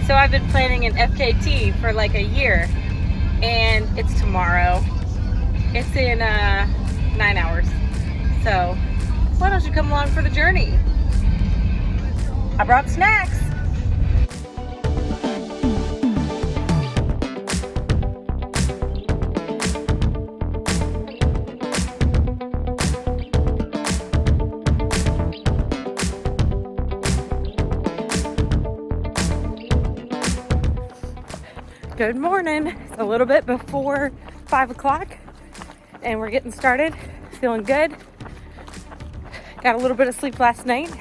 So I've been planning an FKT for like a year, and it's tomorrow. It's in 9 hours. So why don't you come along for the journey? I brought snacks. Good morning. It's a little bit before 5 o'clock and we're getting started. Feeling good. Got a little bit of sleep last night,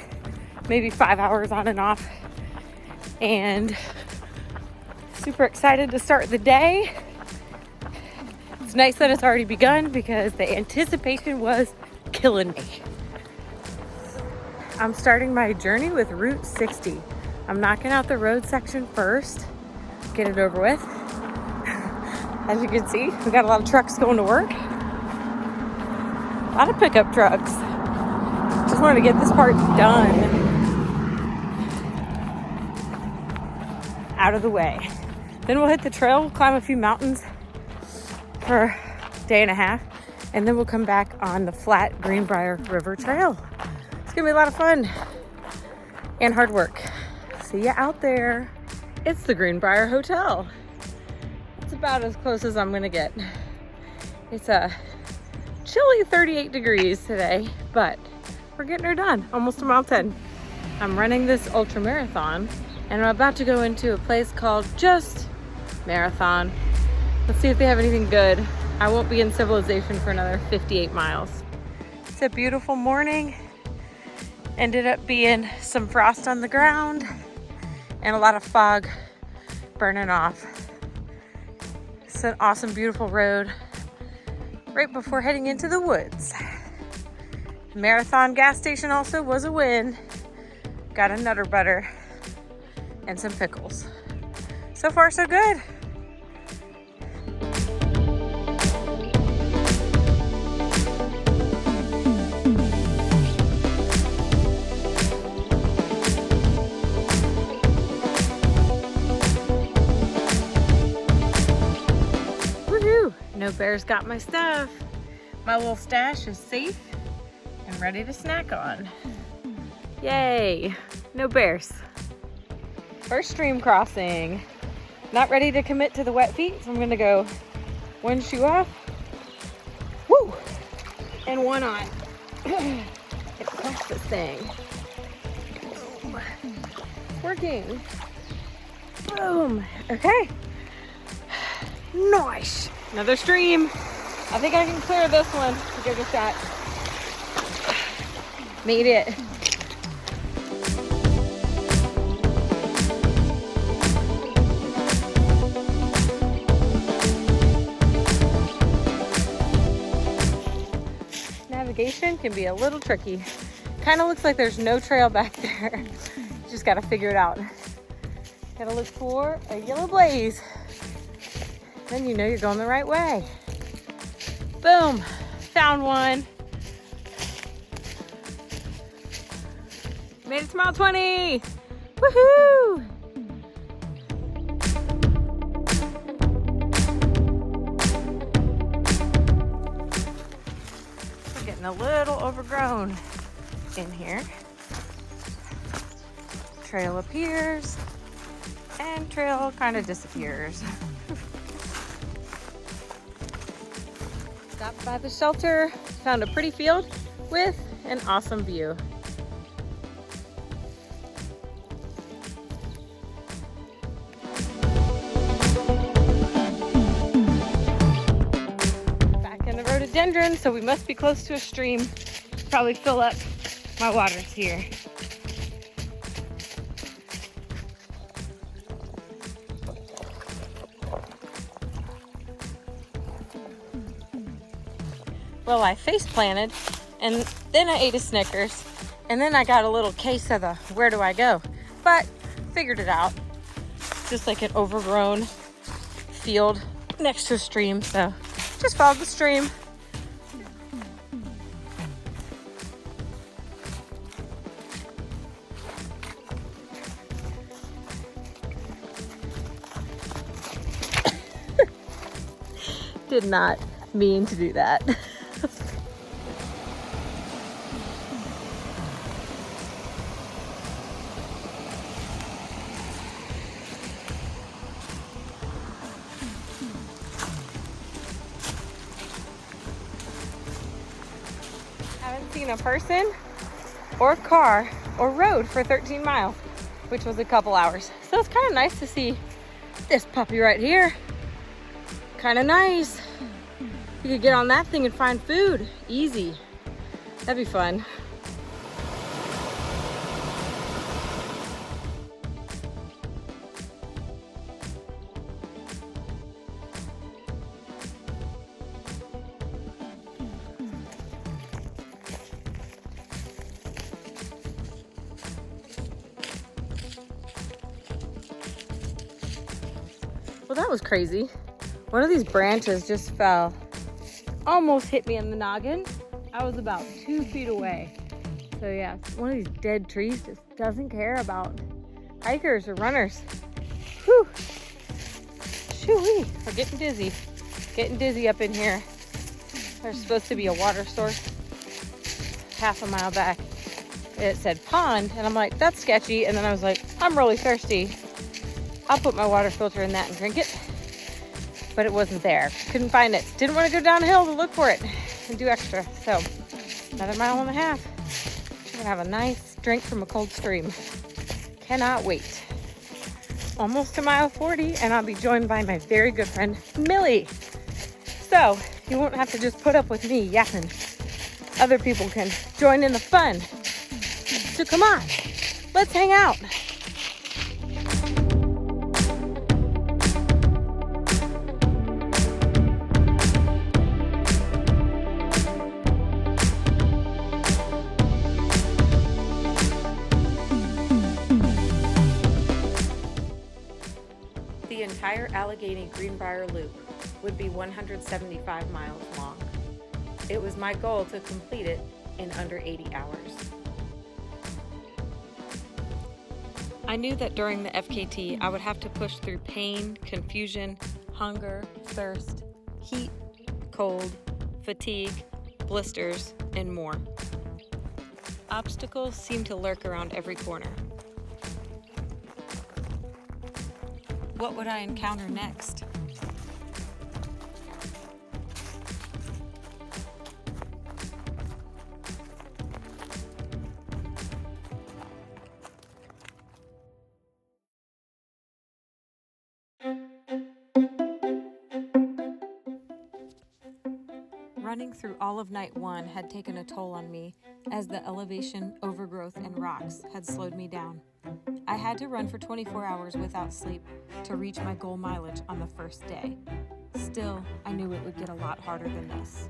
maybe 5 hours on and off, and super excited to start the day. It's nice that it's already begun because the anticipation was killing me. I'm starting my journey with Route 60. I'm knocking out the road section first, get it over with. As you can see, we got a lot of trucks going to work. A lot of pickup trucks. Just wanted to get this part done. Out of the way. Then we'll hit the trail, climb a few mountains for a day and a half, and then we'll come back on the flat Greenbrier River Trail. It's gonna be a lot of fun and hard work. See ya out there. It's the Greenbrier Hotel. It's about as close as I'm gonna get. It's a chilly 38 degrees today, but we're getting her done. Almost a mile 10. I'm running this ultra marathon and I'm about to go into a place called Just Marathon. Let's see if they have anything good. I won't be in civilization for another 58 miles. It's a beautiful morning. Ended up being some frost on the ground and a lot of fog burning off. It's an awesome, beautiful road right before heading into the woods. Marathon gas station also was a win. Got a Nutter Butter and some pickles. So far, so good. No bears got my stuff. My little stash is safe and ready to snack on. Yay, no bears. First stream crossing. Not ready to commit to the wet feet, so I'm gonna go one shoe off, woo, and one on. Get across this thing. Boom. Working. Boom, okay. Nice. Another stream. I think I can clear this one. Give it a shot. Made it. Navigation can be a little tricky. Kind of looks like there's no trail back there. Just got to figure it out. Got to look for a yellow blaze. Then you know you're going the right way. Boom, found one. Made it to mile 20, woohoo! We're getting a little overgrown in here. Trail appears and trail kind of disappears. Stopped by the shelter, found a pretty field with an awesome view. Back in the rhododendron, so we must be close to a stream. Probably fill up my waters here. Well, I face planted and then I ate a Snickers and then I got a little case of the where do I go, but figured it out. Just like an overgrown field next to a stream, so just followed the stream. did not mean to do that. Haven't seen a person or car or road for 13 miles, which was a couple hours. So it's kind of nice to see this puppy right here. Kind of nice. You could get on that thing and find food. Easy. That'd be fun. Well, that was crazy. One of these branches just fell. Almost hit me in the noggin. I was about 2 feet away. So yeah, one of these dead trees just doesn't care about hikers or runners. Whew. Shoo-wee. We're getting dizzy. Getting dizzy up in here. There's supposed to be a water source half a mile back. It said pond, and I'm like, that's sketchy. And then I was like, I'm really thirsty. I'll put my water filter in that and drink it. But it wasn't there. Couldn't find it. Didn't want to go downhill to look for it and do extra. So another mile and a half. We're gonna have a nice drink from a cold stream. Cannot wait. Almost to mile 40, and I'll be joined by my very good friend Millie. So you won't have to just put up with me yapping. Other people can join in the fun. So come on, let's hang out. The entire Allegheny Greenbrier Loop would be 175 miles long. It was my goal to complete it in under 80 hours. I knew that during the FKT, I would have to push through pain, confusion, hunger, thirst, heat, cold, fatigue, blisters, and more. Obstacles seemed to lurk around every corner. What would I encounter next? Running through all of night one had taken a toll on me, as the elevation, overgrowth, and rocks had slowed me down. I had to run for 24 hours without sleep to reach my goal mileage on the first day. Still, I knew it would get a lot harder than this.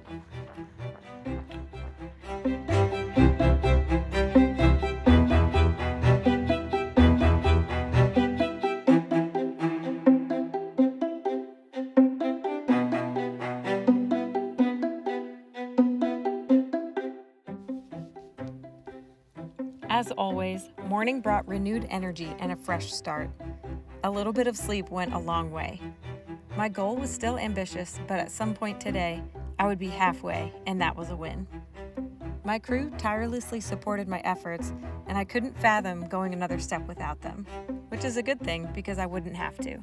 As always, morning brought renewed energy and a fresh start. A little bit of sleep went a long way. My goal was still ambitious, but at some point today, I would be halfway, and that was a win. My crew tirelessly supported my efforts, and I couldn't fathom going another step without them, which is a good thing because I wouldn't have to.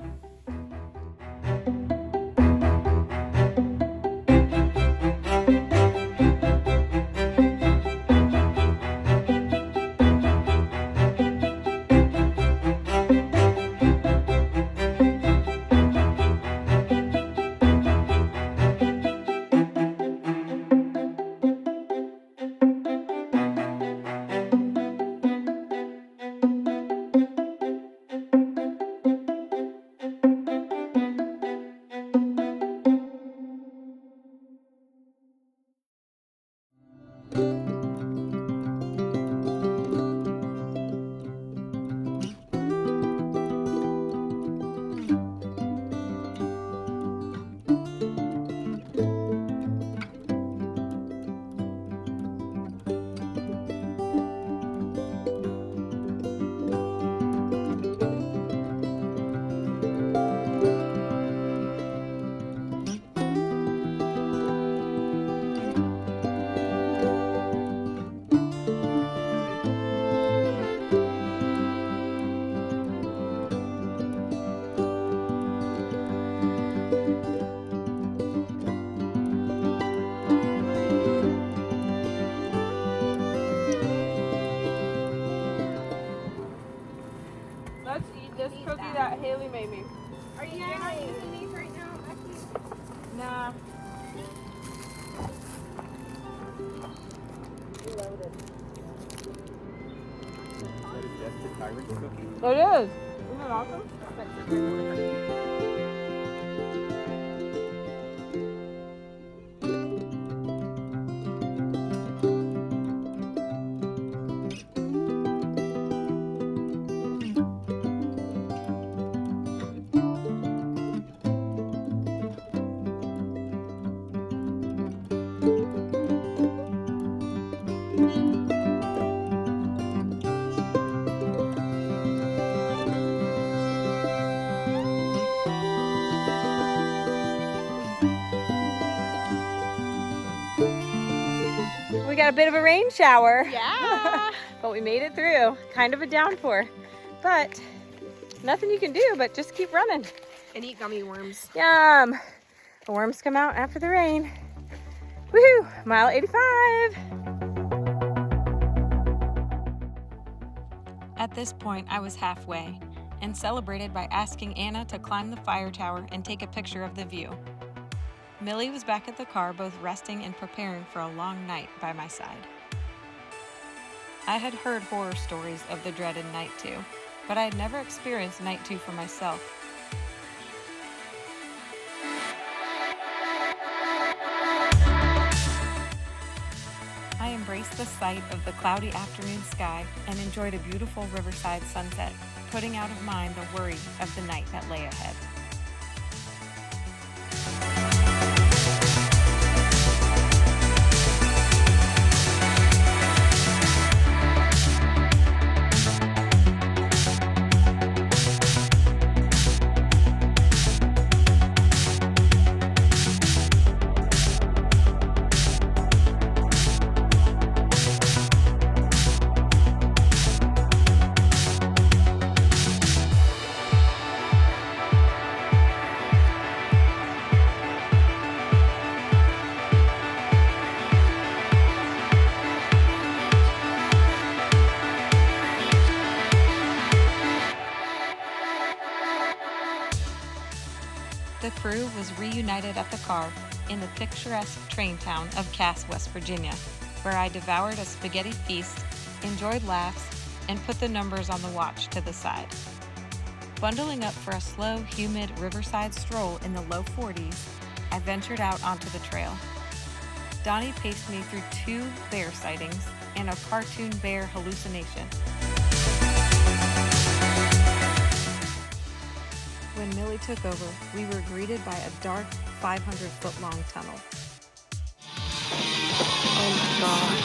Let's eat this cookie that Haley made me. Are you not using these right now, Becky? Nah. Loaded. That's the tyrant cookie. It is. Isn't it awesome? We got a bit of a rain shower. Yeah. But we made it through. Kind of a downpour. But nothing you can do but just keep running. And eat gummy worms. Yum. The worms come out after the rain. Woohoo! Mile 85. At this point, I was halfway and celebrated by asking Anna to climb the fire tower and take a picture of the view. Millie was back at the car, both resting and preparing for a long night by my side. I had heard horror stories of the dreaded night 2, but I had never experienced night 2 for myself. I embraced the sight of the cloudy afternoon sky and enjoyed a beautiful riverside sunset, putting out of mind the worry of the night that lay ahead. The crew was reunited at the car in the picturesque train town of Cass, West Virginia, where I devoured a spaghetti feast, enjoyed laughs, and put the numbers on the watch to the side. Bundling up for a slow, humid riverside stroll in the low 40s, I ventured out onto the trail. Donnie paced me through 2 bear sightings and a cartoon bear hallucination. When Millie took over, we were greeted by a dark 500-foot-long tunnel. Oh my God.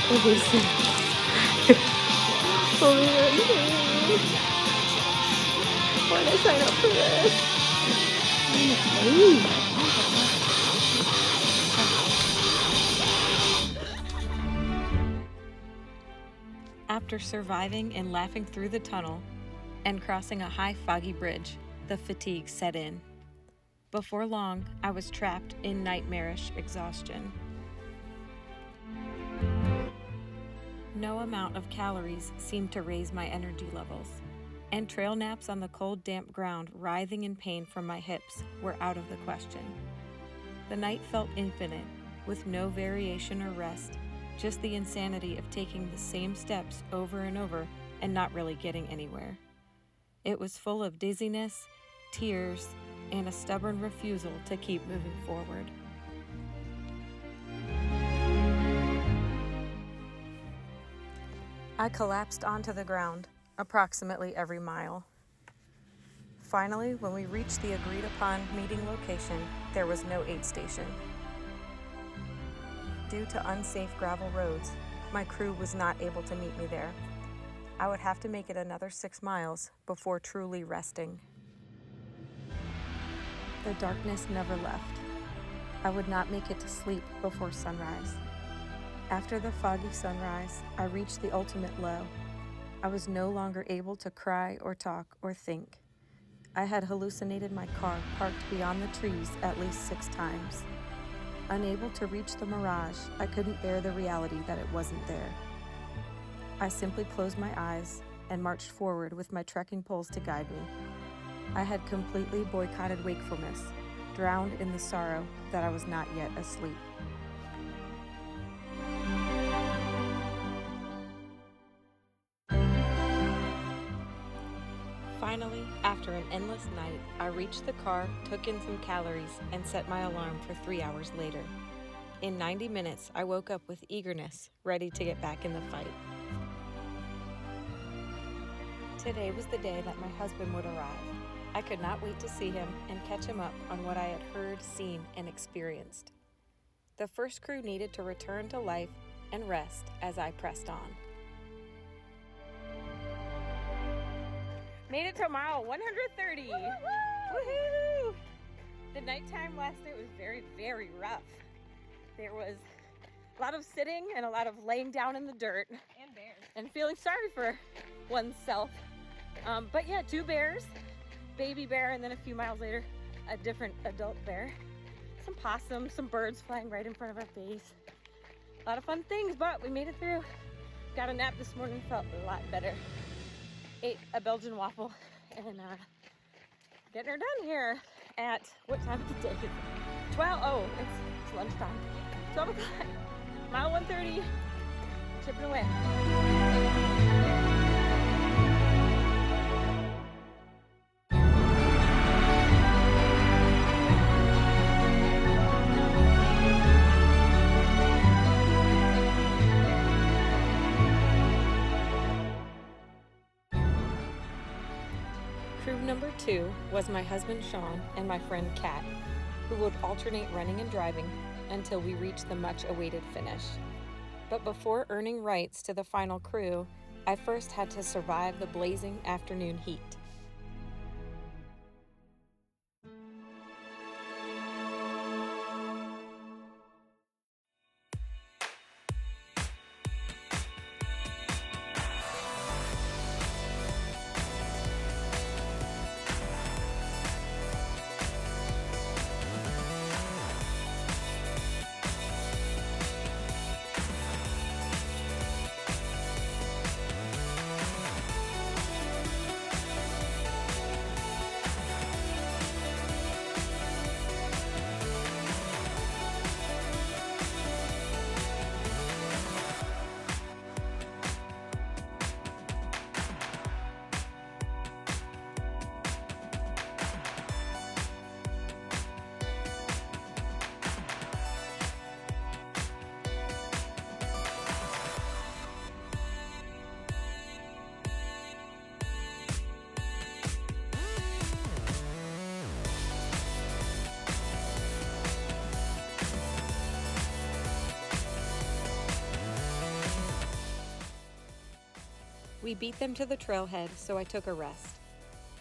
What is this? Oh my God. Why did I sign up for this? After surviving and laughing through the tunnel and crossing a high foggy bridge, the fatigue set in. Before long, I was trapped in nightmarish exhaustion. No amount of calories seemed to raise my energy levels, and trail naps on the cold, damp ground, writhing in pain from my hips, were out of the question. The night felt infinite, with no variation or rest, just the insanity of taking the same steps over and over and not really getting anywhere. It was full of dizziness, tears, and a stubborn refusal to keep moving forward. I collapsed onto the ground approximately every mile. Finally, when we reached the agreed-upon meeting location, there was no aid station. Due to unsafe gravel roads, my crew was not able to meet me there. I would have to make it another 6 miles before truly resting. The darkness never left. I would not make it to sleep before sunrise. After the foggy sunrise, I reached the ultimate low. I was no longer able to cry or talk or think. I had hallucinated my car parked beyond the trees at least 6 times. Unable to reach the mirage, I couldn't bear the reality that it wasn't there. I simply closed my eyes and marched forward with my trekking poles to guide me. I had completely boycotted wakefulness, drowned in the sorrow that I was not yet asleep. Finally, after an endless night, I reached the car, took in some calories, and set my alarm for 3 hours later. In 90 minutes, I woke up with eagerness, ready to get back in the fight. Today was the day that my husband would arrive. I could not wait to see him and catch him up on what I had heard, seen, and experienced. The first crew needed to return to life and rest as I pressed on. Made it to mile 130. Woohoo! The nighttime last night was very, very rough. There was a lot of sitting and a lot of laying down in the dirt. And bears. And feeling sorry for oneself. But yeah, 2 bears, baby bear, and then a few miles later, a different adult bear. Some possums, some birds flying right in front of our face. A lot of fun things, but we made it through. Got a nap this morning, felt a lot better. Ate a Belgian waffle and getting her done here at, what time of the day is it? 12, oh, it's lunchtime. 12 o'clock, mile 130, chipping away. Crew number 2 was my husband Sean and my friend Kat, who would alternate running and driving until we reached the much-awaited finish. But before earning rights to the final crew, I first had to survive the blazing afternoon heat. We beat them to the trailhead, so I took a rest.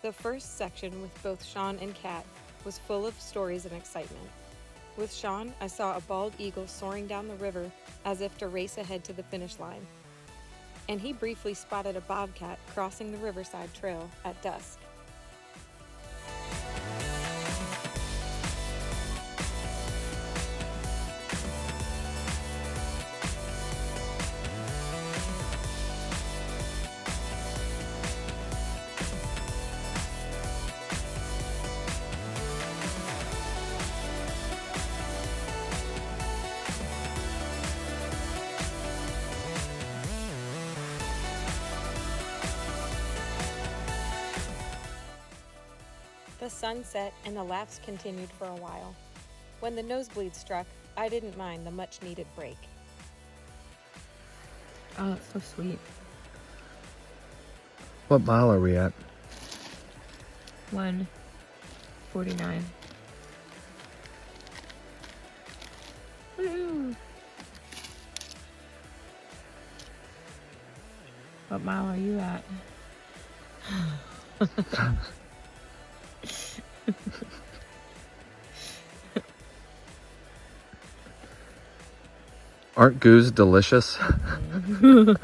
The first section with both Sean and Kat was full of stories and excitement. With Sean, I saw a bald eagle soaring down the river as if to race ahead to the finish line. And he briefly spotted a bobcat crossing the riverside trail at dusk. The sun set and the laughs continued for a while. When the nosebleed struck, I didn't mind the much-needed break. Oh, that's so sweet. What mile are we at? 1:49. Woo! What mile are you at? Aren't goos delicious? Oh,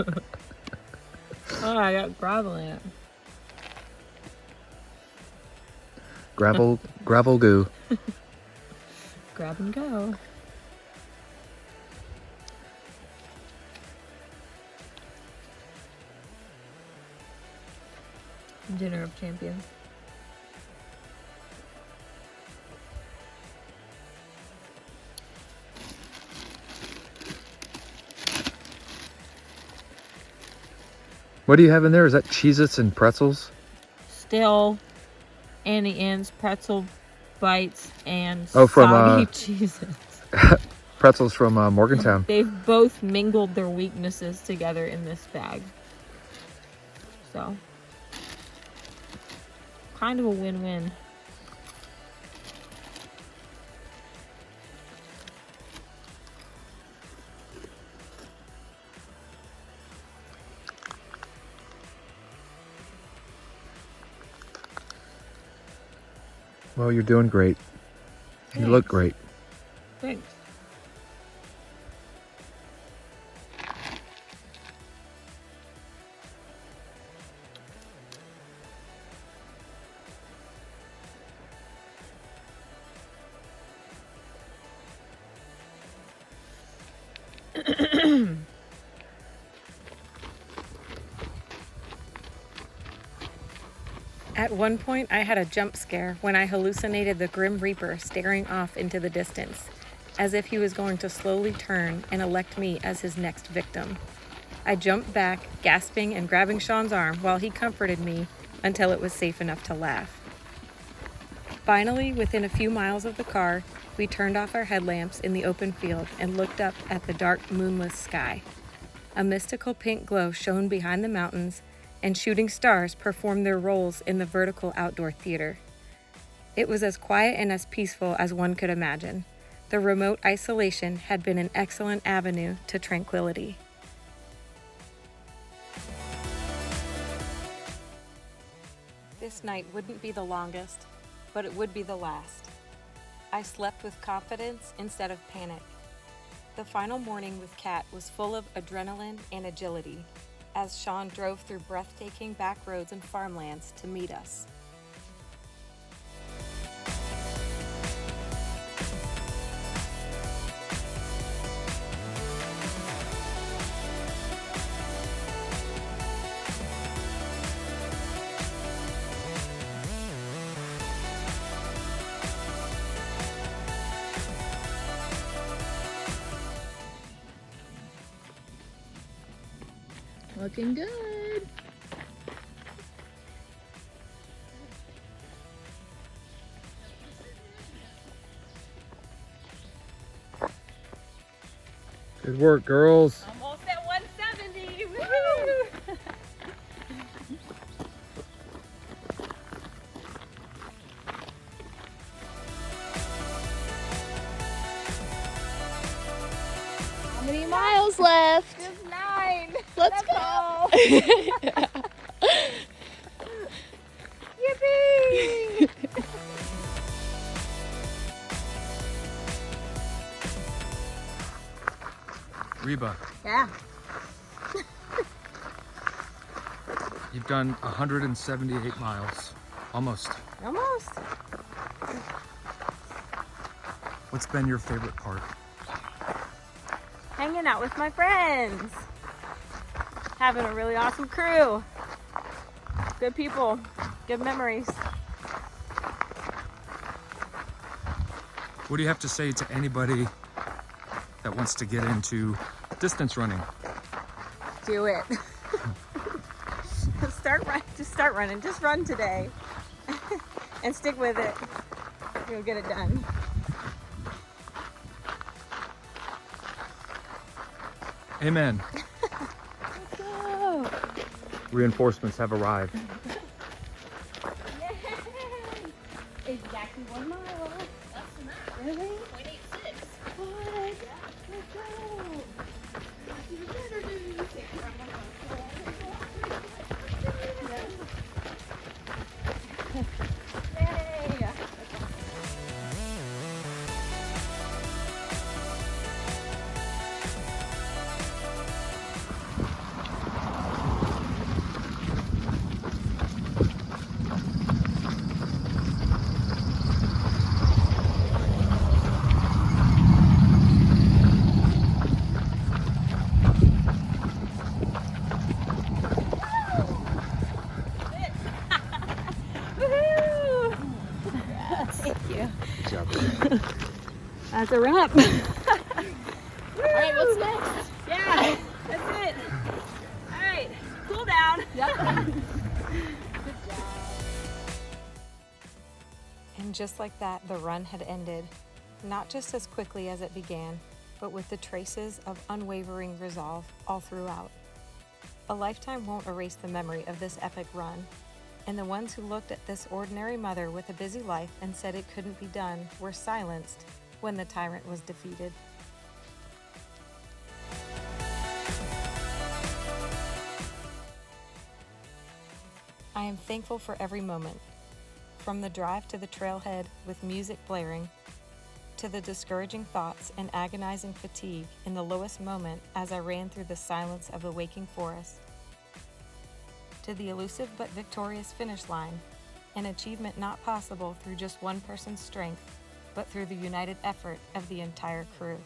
I got gravel in it. Gravel goo. Grab and go. Dinner of Champions. What do you have in there? Is that Cheez-Its and pretzels? Still, Annie Ann's pretzel bites and Oh, from, soggy cheeses. Pretzels from Morgantown. They've both mingled their weaknesses together in this bag. So, kind of a win-win. Well, you're doing great. You look great. Thanks. At one point, I had a jump scare when I hallucinated the Grim Reaper staring off into the distance, as if he was going to slowly turn and elect me as his next victim. I jumped back, gasping and grabbing Sean's arm while he comforted me until it was safe enough to laugh. Finally, within a few miles of the car, we turned off our headlamps in the open field and looked up at the dark, moonless sky. A mystical pink glow shone behind the mountains, and shooting stars performed their roles in the vertical outdoor theater. It was as quiet and as peaceful as one could imagine. The remote isolation had been an excellent avenue to tranquility. This night wouldn't be the longest, but it would be the last. I slept with confidence instead of panic. The final morning with Kat was full of adrenaline and agility, as Sean drove through breathtaking back roads and farmlands to meet us. Looking good. Good work, girls. Almost at 170. Woo! How many miles left? Just 9. Let's go. Yippee! Reba, Yeah. you've done 178 miles. Almost. Almost. What's been your favorite part? Hanging out with my friends. Having a really awesome crew. Good people. Good memories. What do you have to say to anybody that wants to get into distance running? Do it. Just start running. Just run today. And stick with it. You'll get it done. Amen. Reinforcements have arrived. Exactly 1 mile. That's not really 0.86. What? Let's go. You better do this. Yay! you. Good job, buddy. That's a wrap. All right, what's next? Yeah, that's it. All right, cool down. Yep. And just like that, the run had ended, not just as quickly as it began, but with the traces of unwavering resolve all throughout. A lifetime won't erase the memory of this epic run, and the ones who looked at this ordinary mother with a busy life and said it couldn't be done were silenced when the tyrant was defeated. I am thankful for every moment, from the drive to the trailhead with music blaring, to the discouraging thoughts and agonizing fatigue in the lowest moment as I ran through the silence of the waking forest, to the elusive but victorious finish line, an achievement not possible through just one person's strength, but through the united effort of the entire crew.